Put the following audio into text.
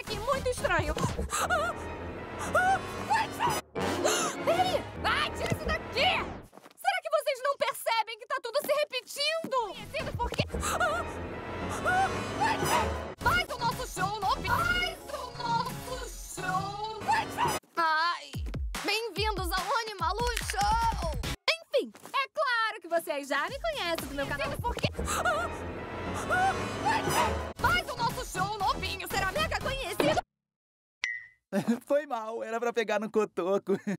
aqui muito estranho. Ei! Ai, tira isso daqui! Será que vocês não percebem que tá tudo se repetindo? Conhecido por quê? Faz o nosso show, Lopinho! Faz o nosso show! Ai! Bem-vindos ao Animalu Show! Enfim, é claro que vocês já me conhecem do meu canal. Por quê? Faz o nosso show, Lopinho! Será mega conhecido? Foi mal, era pra pegar no cotoco.